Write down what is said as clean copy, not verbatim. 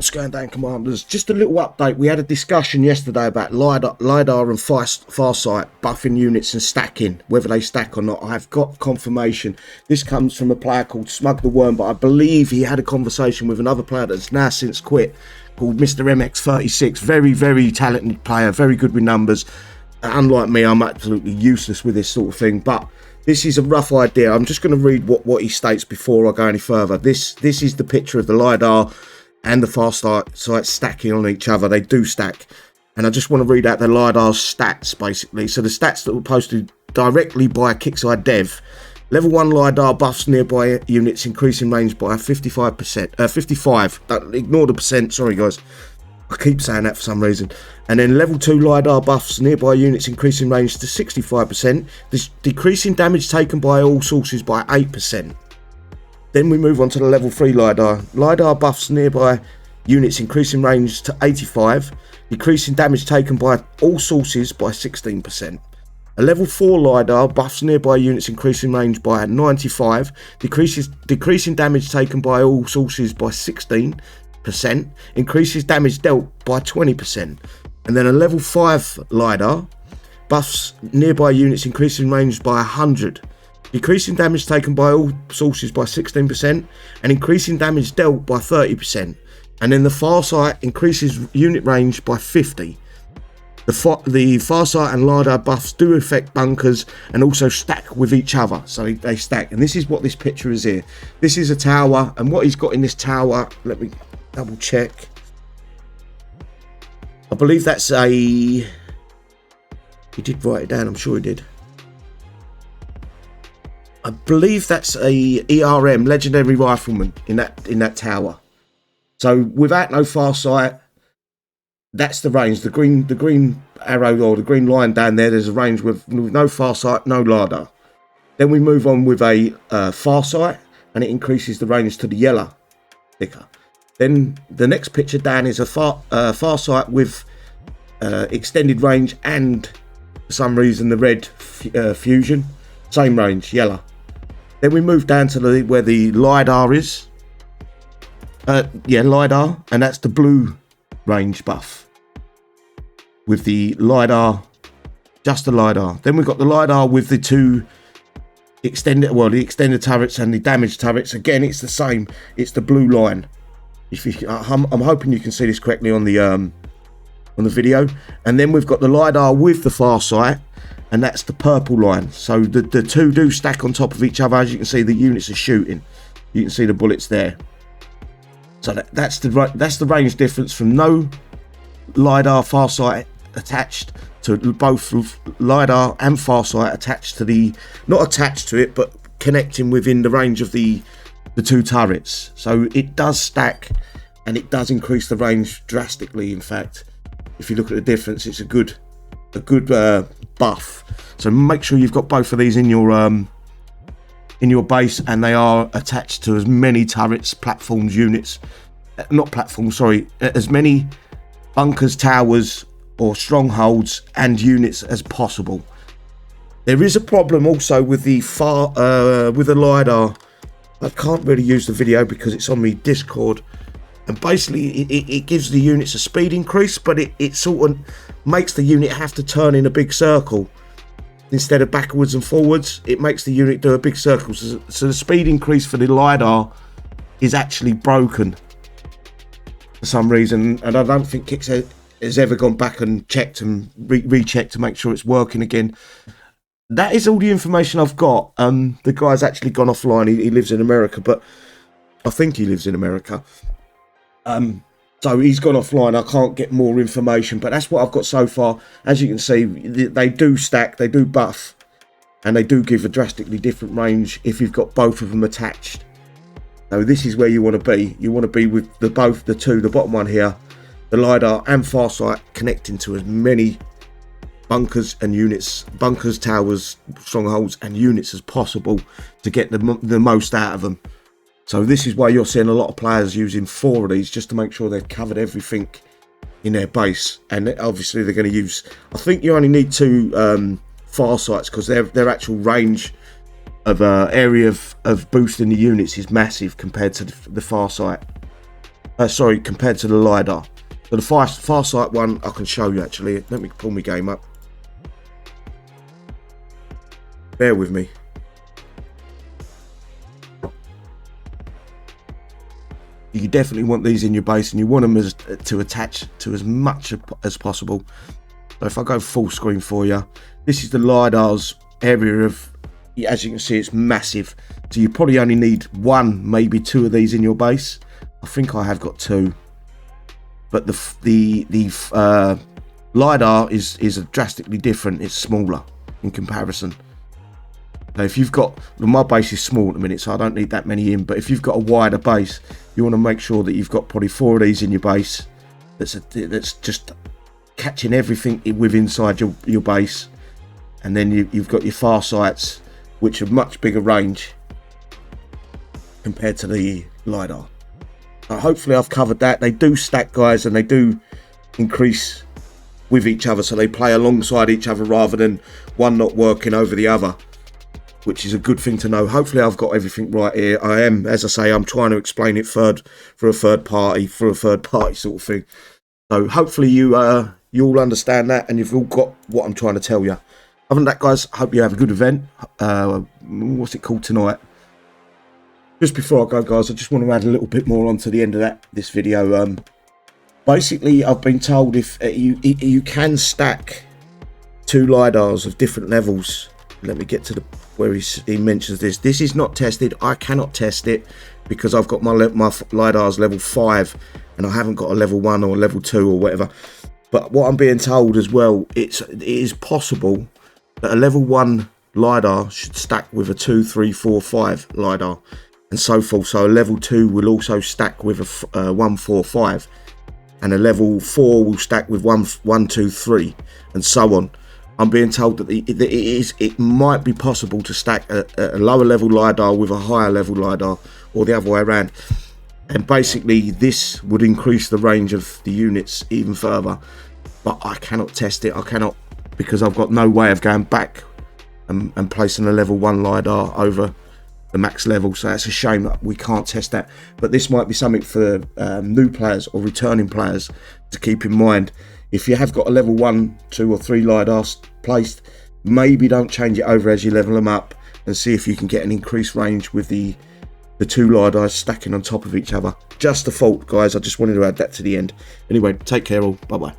What's going down, Commanders? Just a little update. We had a discussion yesterday about Lidar and Farsight buffing units and stacking, whether they stack or not. I have got confirmation. This comes from a player called Smug the Worm, but I believe he had a conversation with another player that's now since quit, called Mr. MX36. Very, very talented player, very good with numbers. Unlike me, I'm absolutely useless with this sort of thing, but this is a rough idea. I'm just going to read what he states before I go any further. This is the picture of the Lidar and the Farsight stacking on each other. They do stack. And I just want to read out the Lidar's stats, basically. So the stats that were posted directly by Kixeye Dev. Level 1 Lidar buffs nearby units, increasing range by 55%. 55. Ignore the percent. Sorry, guys. I keep saying that for some reason. And then level 2 Lidar buffs nearby units, increasing range to 65%. This decreasing damage taken by all sources by 8%. Then we move on to the level 3 Lidar. Lidar buffs nearby units, increasing range to 85, decreasing damage taken by all sources by 16%. A level 4 Lidar buffs nearby units, increasing range by 95, decreasing damage taken by all sources by 16%, increases damage dealt by 20%. And then a level 5 Lidar buffs nearby units, increasing range by 100. Decreasing damage taken by all sources by 16% and increasing damage dealt by 30%. And then the Farsight increases unit range by 50. The Farsight and Lidar buffs do affect bunkers and also stack with each other. So they stack. And this is what this picture is here. This is a tower, and what he's got in this tower, let me double check. I believe that's a... He did write it down, I'm sure he did. I believe that's a ERM, Legendary Rifleman, in that tower. So without no Farsight, that's the range. The green arrow or the green line down there, there's a range with no Farsight, no Lidar. Then we move on with a Farsight, and it increases the range to the yellow thicker. Then the next picture down is a Farsight with extended range and, for some reason, the red fusion. Same range, yellow. Then we move down to where the Lidar is. Lidar, and that's the blue range buff. With the Lidar, just the Lidar. Then we've got the Lidar with the two extended turrets and the damaged turrets. Again, it's the same. It's the blue line. I'm hoping you can see this correctly on the video. And then we've got the Lidar with the Farsight, and that's the purple line. So the two do stack on top of each other. As you can see, the units are shooting. You can see the bullets there. So that's the range difference from no Lidar Farsight attached to both Lidar and Farsight attached to the, not attached to it, but connecting within the range of the two turrets. So it does stack, and it does increase the range drastically. In fact, if you look at the difference, it's a good buff. So make sure you've got both of these in your base, and they are attached to as many turrets, platforms, units, not platforms, sorry, as many bunkers, towers or strongholds and units as possible. There is a problem also with the Lidar. I can't really use the video because it's on my Discord, and basically it gives the units a speed increase, but it sort of makes the unit have to turn in a big circle instead of backwards and forwards. It makes the unit do a big circle, so the speed increase for the Lidar is actually broken for some reason, and I don't think Kixeye has ever gone back and checked and rechecked to make sure it's working again. That is all the information I've got. The guy's actually gone offline. He lives in America, but I think he lives in America. So he's gone offline. I can't get more information, but that's what I've got so far. As you can see, they do stack, they do buff, and they do give a drastically different range if you've got both of them attached. So this is where you want to be. You want to be with the bottom one here, the Lidar and Farsight, connecting to as many bunkers and units, bunkers, towers, strongholds and units as possible to get the most out of them. So this is why you're seeing a lot of players using 4 of these, just to make sure they've covered everything in their base. And obviously they're going to use, I think you only need 2 Farsights, because their actual range of area of boosting the units is massive compared to the Farsight. Sorry, compared to the Lidar. So the Farsight one, I can show you actually. Let me pull my game up. Bear with me. You definitely want these in your base, and you want them to attach to as much as possible. So if I go full screen for you, this is the Lidar's area of, as you can see, it's massive. So you probably only need one, maybe two of these in your base. I think I have got two. But the Lidar is drastically different. It's smaller in comparison. Now, if you've got, well, my base is small at the minute, so I don't need that many in. But if you've got a wider base, you want to make sure that you've got probably 4 of these in your base. That's just catching everything with inside your base. And then you've got your Farsights, which are much bigger range compared to the Lidar. Hopefully I've covered that. They do stack, guys, and they do increase with each other, so they play alongside each other rather than one not working over the other, which is a good thing to know. Hopefully I've got everything right here. I am, as I say, I'm trying to explain it for a third party sort of thing. So hopefully you all understand that, and you've all got what I'm trying to tell you. Other than that, guys, I hope you have a good event. What's it called tonight? Just before I go, guys, I just want to add a little bit more onto the end of this video. Basically, I've been told if you can stack 2 Lidars of different levels. Let me get to where he mentions this. This is not tested. I cannot test it because I've got my Lidar's level 5 and I haven't got a level 1 or level 2 or whatever. But what I'm being told as well, it is possible that a level 1 Lidar should stack with a 2, 3, 4, 5 Lidar. And so forth. So a level 2 will also stack with a 1, 4, 5, and a level 4 will stack with 1, 2, 3, and so on. I'm being told that it might be possible to stack a lower level Lidar with a higher level Lidar, or the other way around. And basically, this would increase the range of the units even further. But I cannot test it. I cannot, because I've got no way of going back and placing a level 1 Lidar over the max level, so that's a shame that we can't test that. But this might be something for new players or returning players to keep in mind. If you have got a level 1, 2 or 3 Lidars placed, maybe don't change it over as you level them up, and see if you can get an increased range with the 2 Lidars stacking on top of each other. Just a thought, guys. I just wanted to add that to the end. Anyway, take care all. Bye bye.